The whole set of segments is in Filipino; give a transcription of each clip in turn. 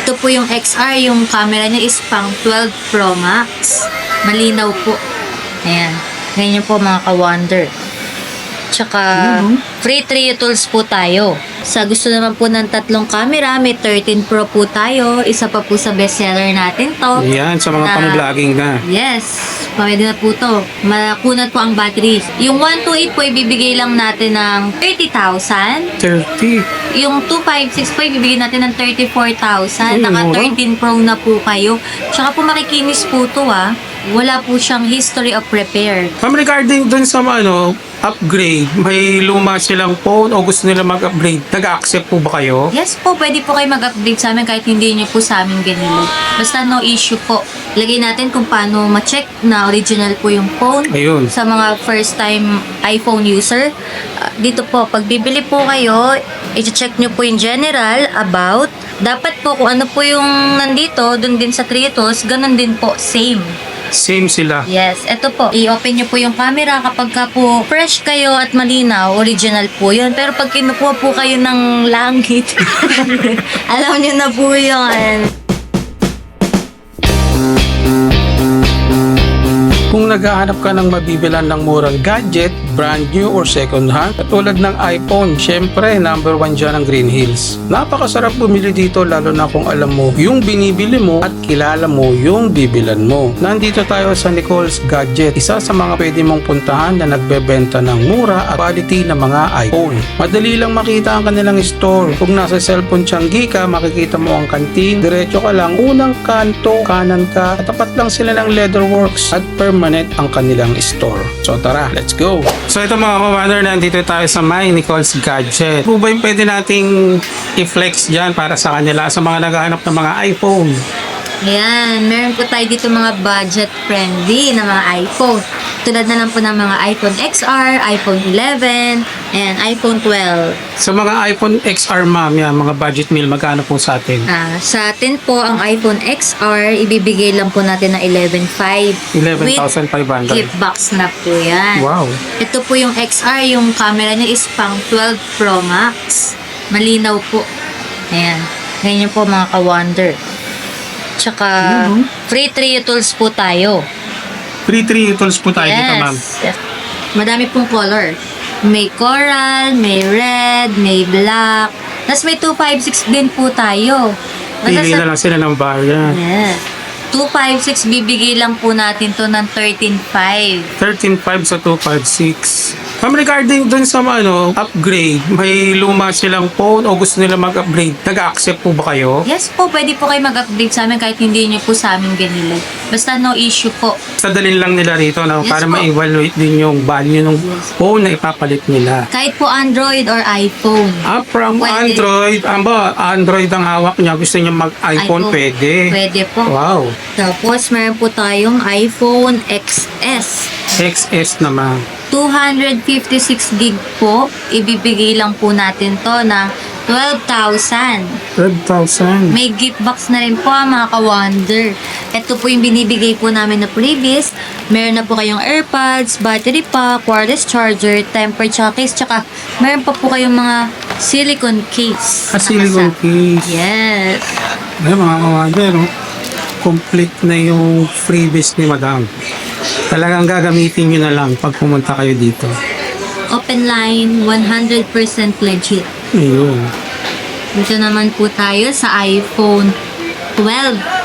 Ito po yung XR, yung camera niya is pang 12 Pro Max. Malinaw po. Ayan. Ganyan po mga ka-wonder. Tsaka, free trio tools po tayo. Sa gusto naman po ng tatlong camera, may 13 Pro po tayo. Isa pa po sa bestseller natin to. Yan, sa mga pang-vlogging na. Yes, pwede na po to. Makunat po ang battery. Yung 128 po, ibibigay lang natin ng 30,000. 30. Yung 256 po, ibibigay natin ng 34,000. Ay, Naka mura. 13 Pro na po kayo. Tsaka po makikinis po to Wala po siyang history of repair. Ma'am, regarding dun sa upgrade, may luma silang phone o gusto nila mag-upgrade, nag-accept po ba kayo? Yes po, pwede po kayo mag-upgrade sa amin kahit hindi nyo po sa amin binili. Basta no issue po. Lagay natin kung paano ma-check na original po yung phone. Ayun. Sa mga first time iPhone user. Dito po, pag bibili po kayo, i-check nyo po yung general, about. Dapat po kung ano po yung nandito, dun din sa Tritos, ganun din po, same. Same sila. Yes, eto po. I-open nyo po yung camera kapag ka po fresh kayo at malinaw, original po yun. Pero pag kinukuha po kayo ng langit, alam nyo na po yun. Kung naghahanap ka ng mabibilan ng murang gadget, brand new or second hand, katulad ng iPhone, syempre, number 1 dyan ang Green Hills. Napakasarap bumili dito lalo na kung alam mo yung binibili mo at kilala mo yung bibilan mo. Nandito tayo sa Nicole's Gadget, isa sa mga pwede mong puntahan na nagbebenta ng mura at quality na mga iPhone. Madali lang makita ang kanilang store. Kung nasa cellphone tiyanggi ka, makikita mo ang kantin. Diretso ka lang, unang kanto, kanan ka, tapat lang sila ng Leatherworks at permanent ang kanilang store. So tara, let's go! So ito mga commander, nandito tayo sa My Nicole's Gadget. Po ba yung pwede nating i-flex dyan para sa kanila sa mga naghahanap ng mga iPhone? Ayan, meron po tayo dito mga budget friendly na mga iPhone. Tulad na lang po ng mga iPhone XR, iPhone 11, and iPhone 12. Sa mga iPhone XR ma'am, yan, mga budget meal, magkano po sa atin? Sa atin po, ang iPhone XR, ibibigay lang po natin ng 11,500. 11,500. With gift box na po yan. Wow! Ito po yung XR, yung camera niya is pang 12 Pro Max. Malinaw po. Ayan. Ganyan po mga ka-wonder. Tsaka, free trio tools po tayo. Free tools po tayo dito ma'am. Yes. Madami pong color. May coral, may red, may black. Tapos may 256 din po tayo. Pili na lang sila ng variant. Yes. 256, bibigay lang po natin to ng 13,500. 13,500 sa 256. Ma'am, regarding dun sa upgrade, may luma silang phone o gusto nila mag-upgrade, nag-accept po ba kayo? Yes po, pwede po kayo mag-upgrade sa amin kahit hindi nyo po sa amin binili. Basta no issue po. Sa dalin lang nila rito Yes para po. ma-evaluate din yung value ng phone na ipapalit nila. Kahit po Android or iPhone. From Pwede. Android ang hawak niya, gusto niya mag-iPhone, pwede. Pwede po. Wow! Tapos, meron po tayong iPhone XS. XS naman. 256 gig po. Ibibigay lang po natin to na 12,000. 12,000. May gift box na rin po mga ka-wonder. Ito po yung binibigay po namin na previous. Meron na po kayong AirPods, battery pack, wireless charger, tempered case, tsaka meron pa po kayong mga silicone case. Silicone case. Yes. Ay, mga kawander, complete na yung freebies ni Madam. Talagang gagamitin nyo na lang pag pumunta kayo dito. Open line, 100% legit. Ayun. Dito naman po tayo sa iPhone 12.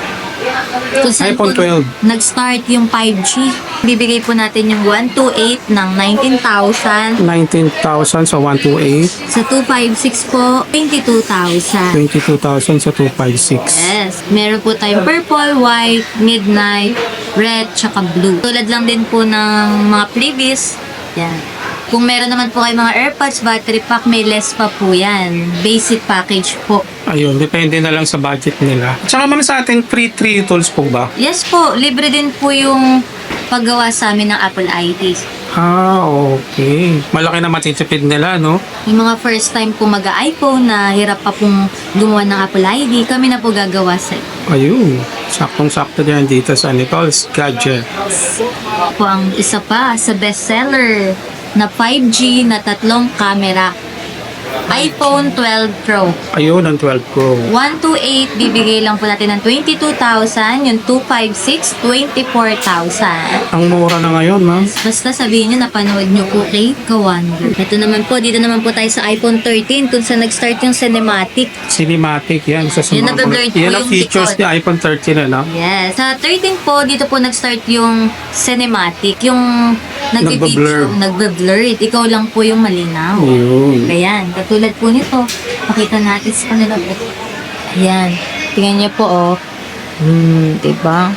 Kung saan iPhone po 12. nag-start yung 5G. Bibigay po natin yung 128 ng 19,000. 19,000 sa 128. Sa 256 po, 22,000. 22,000 sa 256. Yes. Meron po tayong purple, white, midnight, red, tsaka blue. Tulad lang din po ng mga previous. Yan. Kung meron naman po kayo mga AirPods, battery pack, may less pa po yan. Basic package po. Ayun, depende na lang sa budget nila. Tsaka ma'am, sa atin, free tools po ba? Yes po, libre din po yung paggawa sa amin ng Apple ID. Okay. Malaki na matitipid nila, no? Yung mga first time po mag-iPhone na hirap pa pong gumawa ng Apple ID, kami na po gagawa sa Ayun. Saktong-sakto din dito sa Nicole's Gadget. po ang isa pa sa bestseller na 5G na 3 camera. iPhone 12 Pro. Ayun, ang 12 Pro. 128, bibigay lang po natin ng 22,000. Yung 256, 24,000. Ang mura na ngayon, ma'am. Basta sabihin nyo, napanood nyo po kay Kawander. Ito naman po, dito naman po tayo sa iPhone 13 kung saan nag-start yung cinematic. Cinematic yan. Sa Yun, nag-blurred po yan ang yung features likod. ni iPhone 13, ano? Yes. Sa 13 po, dito po nag-start yung cinematic. Yung Nagbablur. nagbe-blurred. Ikaw lang po yung malinaw. Ayun. Ayan. Katulad po nito. Pakita natin sa kanila po. Ayan. Tingnan niyo po, oh. Diba?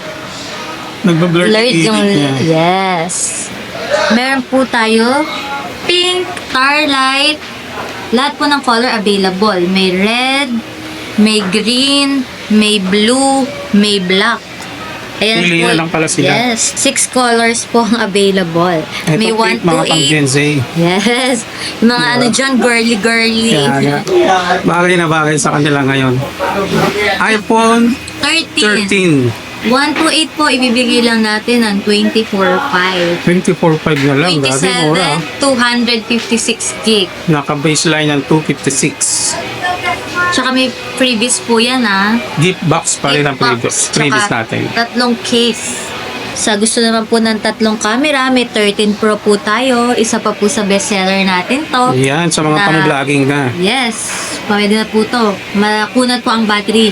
Nagbablur Blurred yung... niya. Yes. Meron po tayo pink, starlight. Lahat po ng color available. May red, may green, may blue, may black. Ayan Pili po. na lang pala sila. Yes. 6 colors po ang available. Ito, may 1 pink, to mga pang 8. Gen Z. Yes. Yung mga ano dyan, girly-girly. Kaya nga. Bagay na bagay sa kanila ngayon. iPhone 13. 13. 1 to 8 po, ibibigay lang natin ng 24,500. 24.5 na lang. Grabe mura. 27, 256 gig. Naka-baseline ng 256. Tsaka may freebies po yan, ah. Gift box pa rin ang previous Tsaka natin. tatlong case. Sa gusto naman po ng tatlong camera, may 13 Pro po tayo. Isa pa po sa bestseller natin to. Yan, sa mga Na- pang-vlogging na. Yes, pwede na po to. Makunat po ang battery.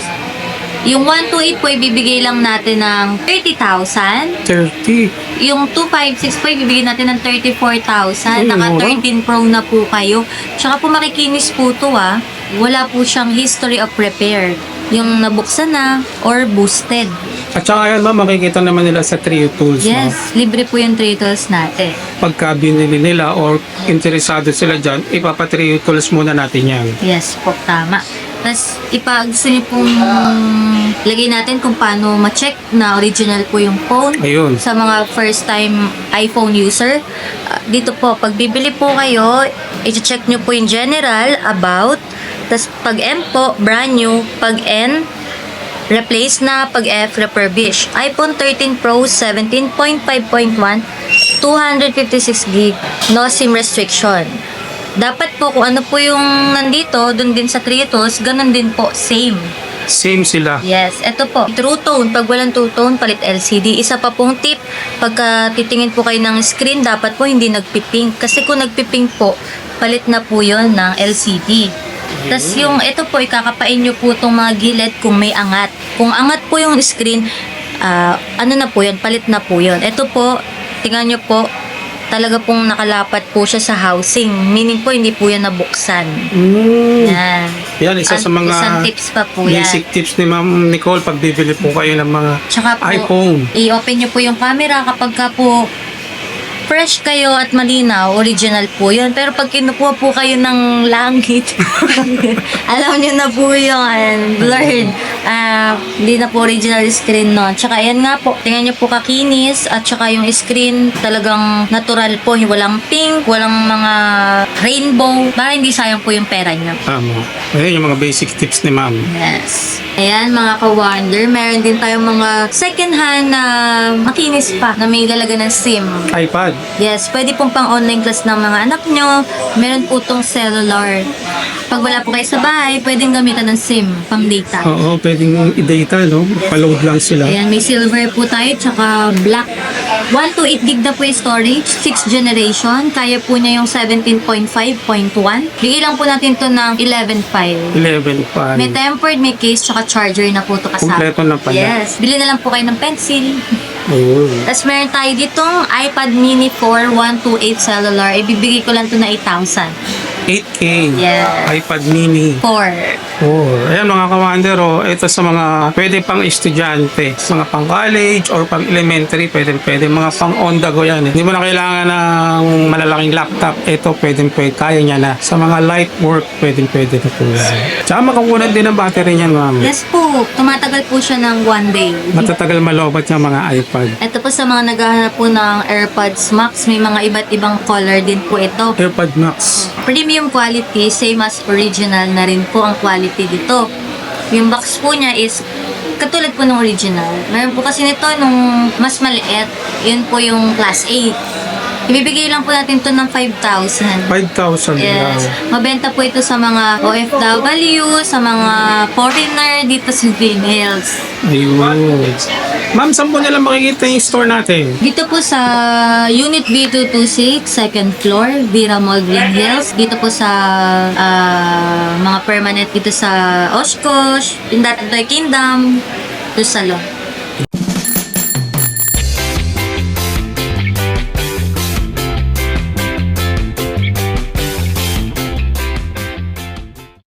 Yung 128 po, ibibigay lang natin ng 30,000. 30. Yung 256 po, ibibigay natin ng 34,000. Ay, Naka mura. 13 Pro na po kayo. Tsaka po makikinis po to, ah. Wala po siyang history of repair. Yung nabuksan na or boosted. At saka yan, ma'am, makikita naman nila sa Trio Tools. No? Yes, libre po yung trade tools natin. Pagka binili nila or interesado sila dyan, ipapa-Trio Tools muna natin yan. Yes po, tama. Tapos, gusto niyo pong lagay natin kung paano ma-check na original po yung phone. Ayun. Sa mga first time iPhone user. Dito po, pag bibili po kayo, i-check nyo po yung general, about, tapos pag M po, brand new, pag N, replace na, pag F, refurbish. iPhone 13 Pro 17.5.1, 256 gig, no SIM restriction. Dapat po kung ano po yung nandito, dun din sa Trio Tools, ganun din po, same. Same sila. Yes, eto po. True tone. Pag walang true tone, palit LCD. Isa pa pong tip, pagka titingin po kayo ng screen, dapat po hindi nagpipink. Kasi kung nagpipink po, palit na po yon ng LCD. Tapos yung, ito po, ikakapain nyo po itong mga gilid kung may angat. Kung angat po yung screen, ano na po yun, palit na po yun. Ito po, tingnan nyo po, talaga pong nakalapat po siya sa housing. Meaning po, hindi po yan nabuksan. Yan. Yan, isa sa mga Isang tips pa po yan. basic tips ni Ma'am Nicole pag bibili po kayo ng mga Tsaka po, iPhone. i-open nyo po yung camera kapag ka po fresh kayo at malinaw, original po yun. Pero pag kinukuha po kayo ng langit, alam nyo na po yun, blurred. Hindi na po original screen nun. Tsaka yan nga po, tingnan nyo po kakinis at tsaka yung screen talagang natural po. Walang pink, walang mga rainbow. Para hindi sayang po yung pera nyo. Tama. Ayun yung mga basic tips ni Ma'am. Yes. Ayan, mga ka-wonder, meron din tayong mga second hand na makinis pa na may lalagan ng SIM. iPad. Yes, pwede pong pang online class ng mga anak nyo. Meron po tong cellular. Pag wala po kayo sa bahay, pwedeng gamitan ng SIM, pang data. Oo, pwedeng i-data, no? Paload lang sila. Ayan, may silver po tayo, tsaka black. 1 to 8 gig na po yung storage, 6th generation. Kaya po niya yung 17.5.1. Bigay lang po natin to ng 11.5. 11 pa. May tempered, may case, tsaka charger na po to kasama. Kompleto na pala. Yes. Bili na lang po kayo ng pencil. Ayun. Tapos meron tayo ditong iPad mini 4 128 cellular. Ibibigay ko lang to na 8,000. 8K. Yeah. iPad mini. 4. Oh, ayan mga kawander, oh, ito sa mga pwede pang estudyante, sa mga pang college or pang elementary, pwede mga pang on the go yan. Hindi mo na kailangan ng malalaking laptop. Ito pwede, kaya niya na. Sa mga light work, pwede na po yan. Tsaka makakunan din ang battery niyan, ma'am. Yes po. Tumatagal po siya ng 1 day. Matatagal malobat yung mga iPad. Ito po sa mga naghahanap po ng AirPods Max, may mga iba't ibang color din po ito. AirPod Max. Premium quality, same as original na rin po ang quality dito. Yung box po niya is katulad po ng original. Meron po kasi nito nung mas maliit, yun po yung class A. Ibibigay lang po natin to ng 5,000. 5,000 Yes. lang. Mabenta po ito sa mga OFW, sa mga foreigner dito sa Green Hills. Ayun. Ma'am, saan po nila makikita yung store natin? Dito po sa Unit B226, second floor, Vira Mall, Green Hills. Dito po sa mga permanent dito sa Oshkosh, Indat Kingdom, to Salon.